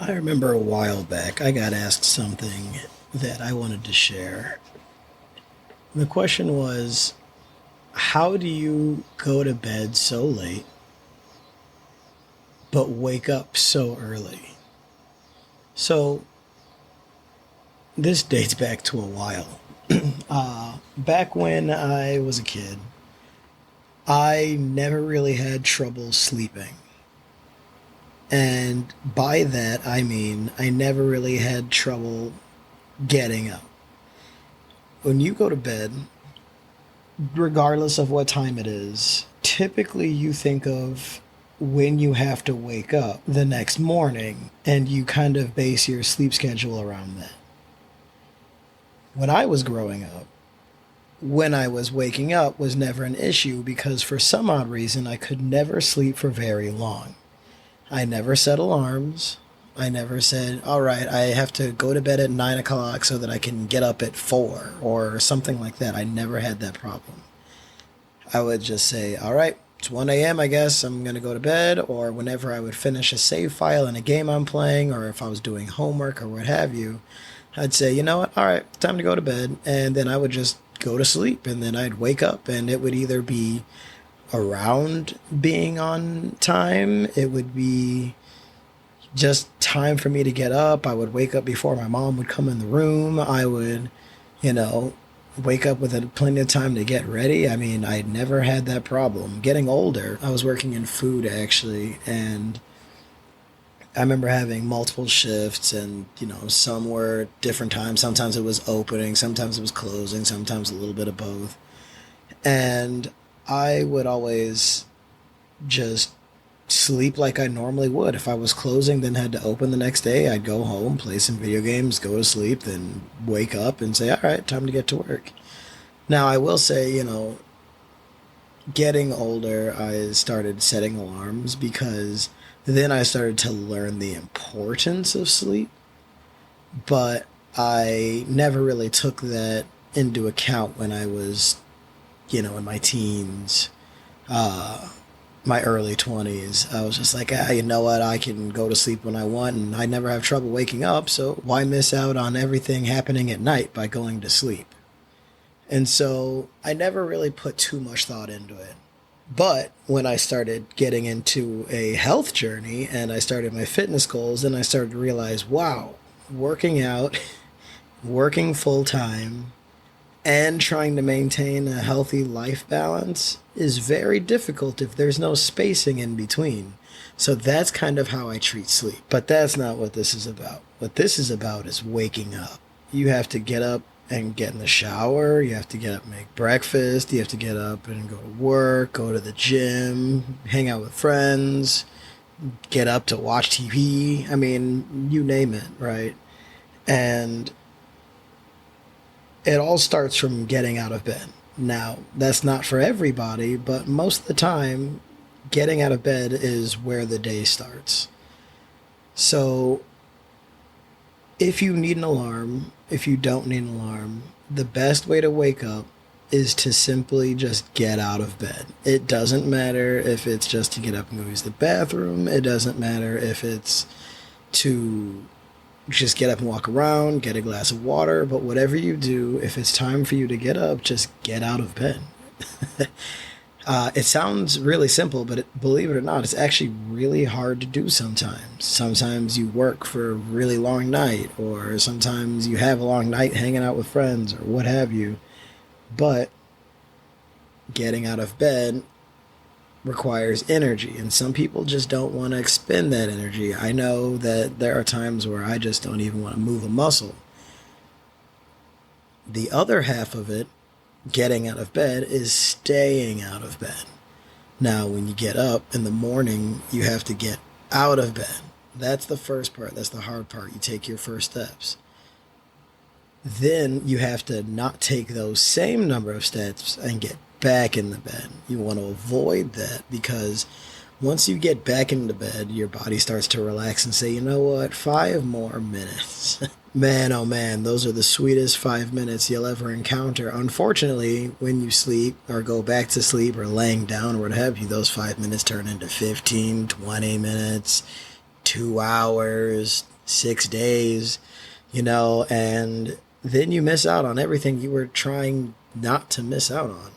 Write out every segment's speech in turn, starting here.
I remember a while back I got asked something that I wanted to share. The question was, how do you go to bed so late but wake up so early? So, this dates back to a while. Back when I was a kid, I never really had trouble sleeping. And by that, I mean I never really had trouble getting up. When you go to bed, regardless of what time it is, typically you think of when you have to wake up the next morning and you kind of base your sleep schedule around that. When I was growing up, when I was waking up was never an issue because for some odd reason I could never sleep for very long. I never set alarms. I never said, all right, I have to go to bed at 9 o'clock so that I can get up at 4 or something like that. I never had that problem. I would just say, all right, it's 1 a.m., I guess I'm going to go to bed. Or whenever I would finish a save file in a game I'm playing, or if I was doing homework or what have you, I'd say, you know what, all right, time to go to bed. And then I would just go to sleep. And then I'd wake up and it would either be around being on time, it would be just time for me to get up. I would wake up before my mom would come in the room. I would, you know, wake up with plenty of time to get ready. I mean, I never had that problem. Getting older, I was working in food actually, and I remember having multiple shifts, and some were different times. Sometimes it was opening, sometimes it was closing, sometimes a little bit of both. And I would always just sleep like I normally would. If I was closing, then had to open the next day, I'd go home, play some video games, go to sleep, then wake up and say, all right, time to get to work. Now, I will say, getting older, I started setting alarms because then I started to learn the importance of sleep, but I never really took that into account when I was, in my teens. My early 20s. I was just like, you know what? I can go to sleep when I want, and I never have trouble waking up, so why miss out on everything happening at night by going to sleep? And so I never really put too much thought into it. But when I started getting into a health journey and I started my fitness goals, then I started to realize, wow, working out, working full time, and trying to maintain a healthy life balance is very difficult if there's no spacing in between. So that's kind of how I treat sleep. But that's not what this is about. What this is about is waking up. You have to get up and get in the shower. You have to get up and make breakfast. You have to get up and go to work, go to the gym, hang out with friends, get up to watch TV. I mean, you name it, right? And it all starts from getting out of bed. Now, that's not for everybody, but most of the time, getting out of bed is where the day starts. So, if you need an alarm, if you don't need an alarm, the best way to wake up is to simply just get out of bed. It doesn't matter if it's just to get up and go use the bathroom. It doesn't matter if it's to just get up and walk around, get a glass of water, but whatever you do, if it's time for you to get up, just get out of bed. It sounds really simple, but believe it or not, it's actually really hard to do sometimes. Sometimes you work for a really long night, or sometimes you have a long night hanging out with friends, or what have you. But getting out of bed requires energy, and some people just don't want to expend that energy. I know that there are times where I just don't even want to move a muscle. The other half of it, getting out of bed, is staying out of bed. Now, when you get up in the morning, you have to get out of bed. That's the first part. That's the hard part. You take your first steps. Then you have to not take those same number of steps and get back in the bed. You want to avoid that because once you get back into bed, your body starts to relax and say, you know what, 5 more minutes. Man, oh man, those are the sweetest 5 minutes you'll ever encounter. Unfortunately, when you sleep or go back to sleep or laying down or what have you, those 5 minutes turn into 15, 20 minutes, 2 hours, 6 days, and then you miss out on everything you were trying not to miss out on.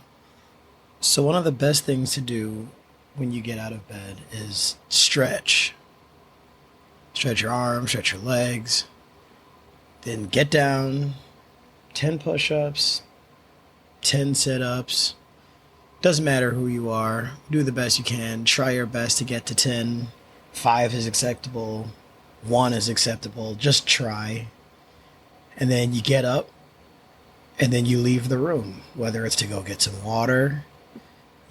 So, one of the best things to do when you get out of bed is stretch. Stretch your arms, stretch your legs, then get down, 10 push ups, 10 sit ups. Doesn't matter who you are, do the best you can. Try your best to get to 10. 5 is acceptable, 1 is acceptable. Just try. And then you get up, and then you leave the room, whether it's to go get some water,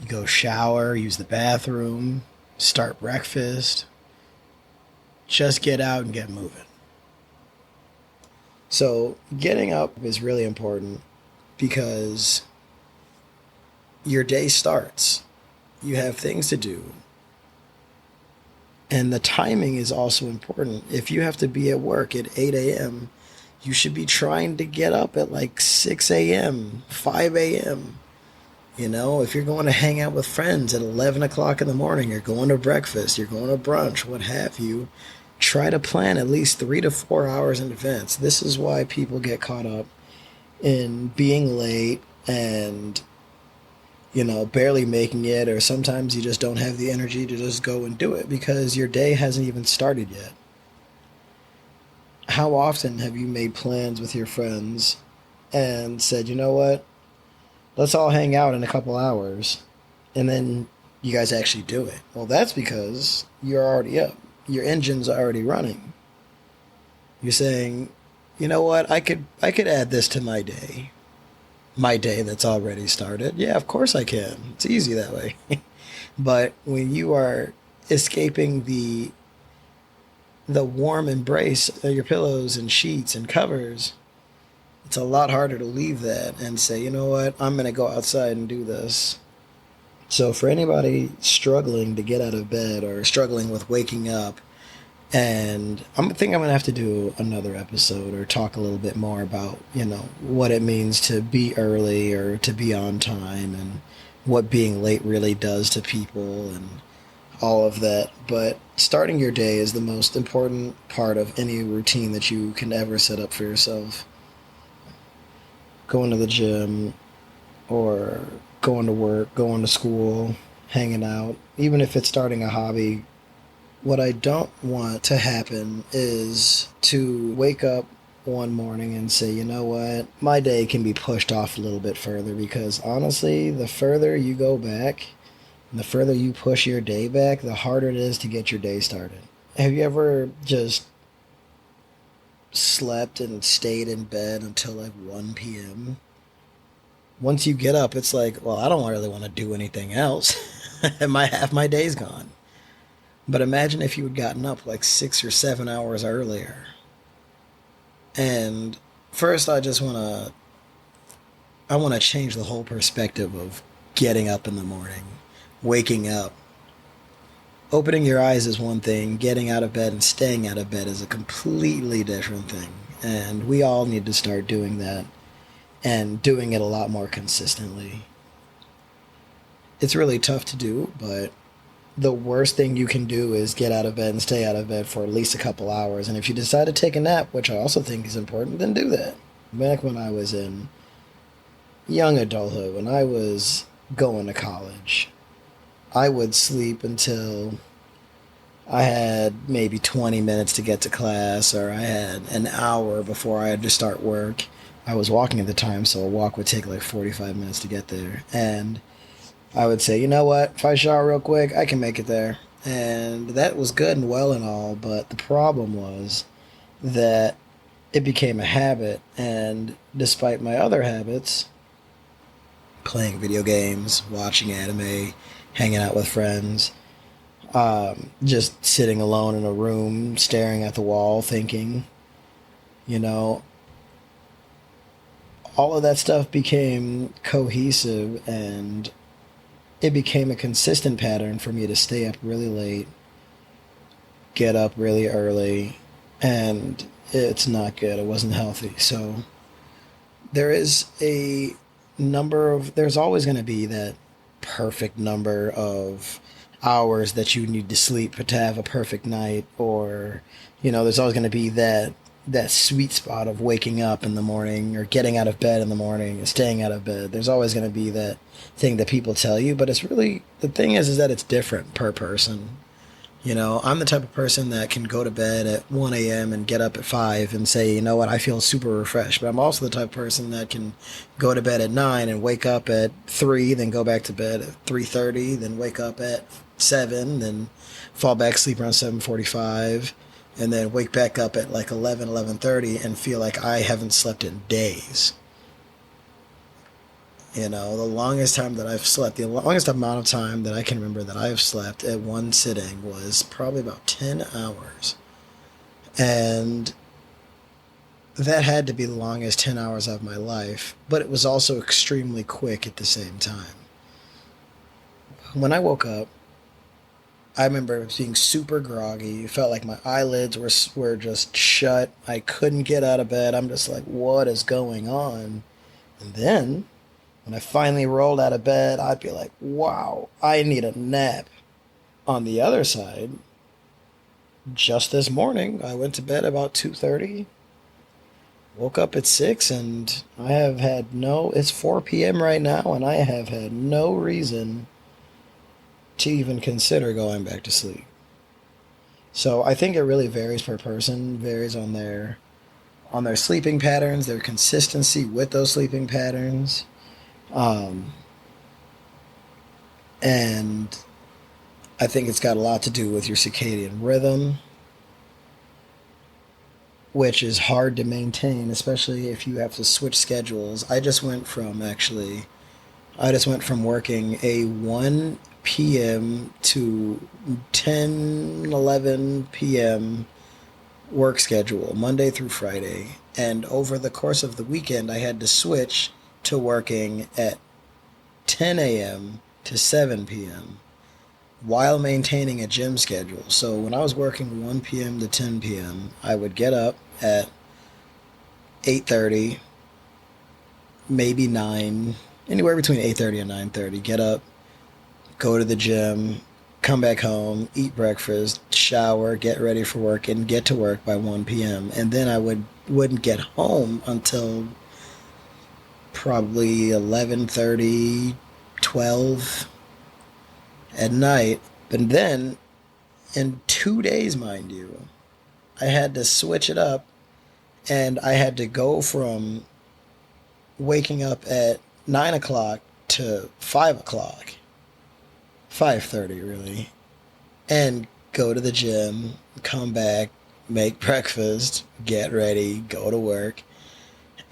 you go shower, use the bathroom, start breakfast. Just get out and get moving. So, getting up is really important because your day starts. You have things to do. And the timing is also important. If you have to be at work at 8 a.m., you should be trying to get up at like 6 a.m., 5 a.m. If you're going to hang out with friends at 11 o'clock in the morning, you're going to breakfast, you're going to brunch, what have you, try to plan at least 3 to 4 hours in advance. This is why people get caught up in being late and barely making it, or sometimes you just don't have the energy to just go and do it because your day hasn't even started yet. How often have you made plans with your friends and said, you know what, let's all hang out in a couple hours, and then you guys actually do it? Well, that's because you're already up. Your engine's already running. You're saying, you know what, I could add this to my day. My day that's already started. Yeah, of course I can. It's easy that way. But when you are escaping the warm embrace of your pillows and sheets and covers, it's a lot harder to leave that and say, you know what, I'm going to go outside and do this. So for anybody struggling to get out of bed or struggling with waking up, and I think I'm going to have to do another episode or talk a little bit more about, what it means to be early or to be on time and what being late really does to people and all of that. But starting your day is the most important part of any routine that you can ever set up for yourself. Going to the gym or going to work, going to school, hanging out, even if it's starting a hobby. What I don't want to happen is to wake up one morning and say, you know what, my day can be pushed off a little bit further, because honestly, the further you go back and the further you push your day back, the harder it is to get your day started. Have you ever just slept and stayed in bed until like 1 p.m.? Once you get up, it's like, well, I don't really want to do anything else. Half my day's gone. But imagine if you had gotten up like 6 or 7 hours earlier. And first, I want to change the whole perspective of getting up in the morning, waking up. Opening your eyes is one thing. Getting out of bed and staying out of bed is a completely different thing. And we all need to start doing that and doing it a lot more consistently. It's really tough to do, but the worst thing you can do is get out of bed and stay out of bed for at least a couple hours. And if you decide to take a nap, which I also think is important, then do that. Back when I was in young adulthood, when I was going to college, I would sleep until I had maybe 20 minutes to get to class, or I had an hour before I had to start work. I was walking at the time, so a walk would take like 45 minutes to get there. And I would say, you know what, if I shower real quick, I can make it there. And that was good and well and all, but the problem was that it became a habit. And despite my other habits, playing video games, watching anime, hanging out with friends, just sitting alone in a room, staring at the wall, thinking, all of that stuff became cohesive, and it became a consistent pattern for me to stay up really late, get up really early, and it's not good. It wasn't healthy. So there's always going to be that perfect number of hours that you need to sleep to have a perfect night, or there's always going to be that sweet spot of waking up in the morning or getting out of bed in the morning and staying out of bed. There's always going to be that thing that people tell you, but it's really, the thing is that it's different per person. I'm the type of person that can go to bed at 1 a.m. and get up at 5 and say, you know what, I feel super refreshed. But I'm also the type of person that can go to bed at 9 and wake up at 3, then go back to bed at 3:30, then wake up at 7, then fall back asleep around 7:45, and then wake back up at like 11:30 and feel like I haven't slept in days. The longest time that I've slept, the longest amount of time that I can remember that I've slept at one sitting was probably about 10 hours. And that had to be the longest 10 hours of my life, but it was also extremely quick at the same time. When I woke up, I remember being super groggy. It felt like my eyelids were just shut. I couldn't get out of bed. I'm just like, what is going on? And then when I finally rolled out of bed, I'd be like, wow, I need a nap. On the other side, just this morning, I went to bed about 2:30, woke up at 6, and I have had it's 4 p.m. right now, and I have had no reason to even consider going back to sleep. So I think it really varies per person, varies on their sleeping patterns, their consistency with those sleeping patterns. And I think it's got a lot to do with your circadian rhythm, which is hard to maintain, especially if you have to switch schedules. I just went from working a 1 p.m. to 10, 11 p.m. work schedule, Monday through Friday. And over the course of the weekend, I had to switch to working at 10 a.m. to 7 p.m. while maintaining a gym schedule. So when I was working 1 p.m. to 10 p.m., I would get up at 8:30, maybe 9, anywhere between 8:30 and 9:30, get up, go to the gym, come back home, eat breakfast, shower, get ready for work, and get to work by 1 p.m. And then I wouldn't get home until probably 11:30, 12 at night. But then, in 2 days, mind you, I had to switch it up, and I had to go from waking up at 9 o'clock to 5 o'clock, 5:30 really, and go to the gym, come back, make breakfast, get ready, go to work.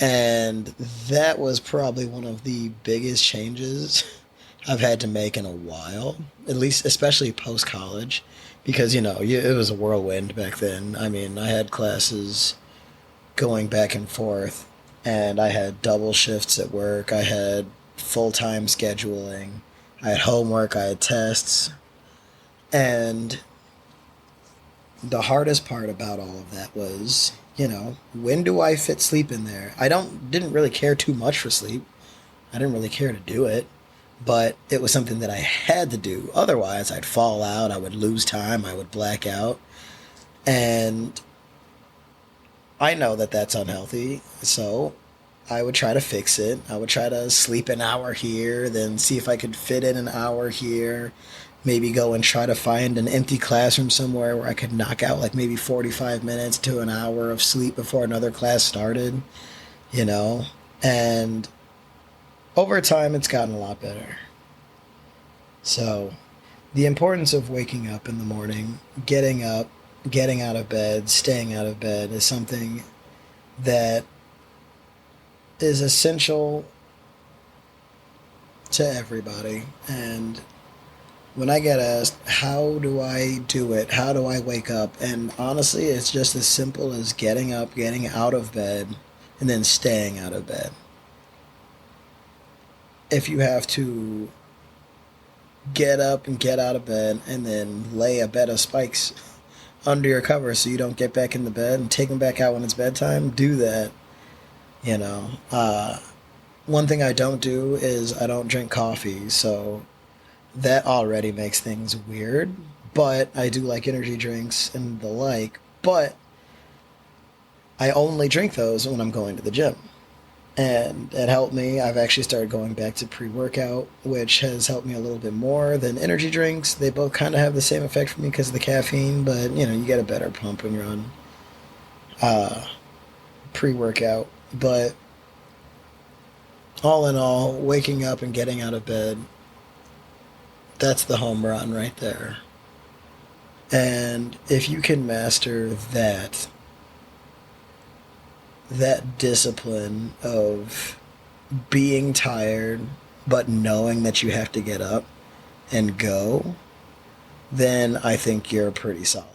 And that was probably one of the biggest changes I've had to make in a while, at least, especially post college, because, it was a whirlwind back then. I mean, I had classes going back and forth, and I had double shifts at work. I had full time scheduling. I had homework. I had tests. And the hardest part about all of that was, when do I fit sleep in there? Didn't really care too much for sleep. I didn't really care to do it, but it was something that I had to do. Otherwise, I'd fall out. I would lose time. I would black out. And I know that that's unhealthy. So I would try to fix it. I would try to sleep an hour here, then see if I could fit in an hour here. Maybe go and try to find an empty classroom somewhere where I could knock out like maybe 45 minutes to an hour of sleep before another class started, and over time it's gotten a lot better. So the importance of waking up in the morning, getting up, getting out of bed, staying out of bed is something that is essential to everybody. And when I get asked, how do I do it? How do I wake up? And honestly, it's just as simple as getting up, getting out of bed, and then staying out of bed. If you have to get up and get out of bed and then lay a bed of spikes under your covers so you don't get back in the bed and take them back out when it's bedtime, do that. One thing I don't do is I don't drink coffee, so that already makes things weird. But I do like energy drinks and the like. But I only drink those when I'm going to the gym. And it helped me. I've actually started going back to pre workout, which has helped me a little bit more than energy drinks. They both kind of have the same effect for me because of the caffeine, but you get a better pump when you're on uh, pre workout. But all in all, waking up and getting out of bed, that's the home run right there. And if you can master that discipline of being tired but knowing that you have to get up and go, then I think you're pretty solid.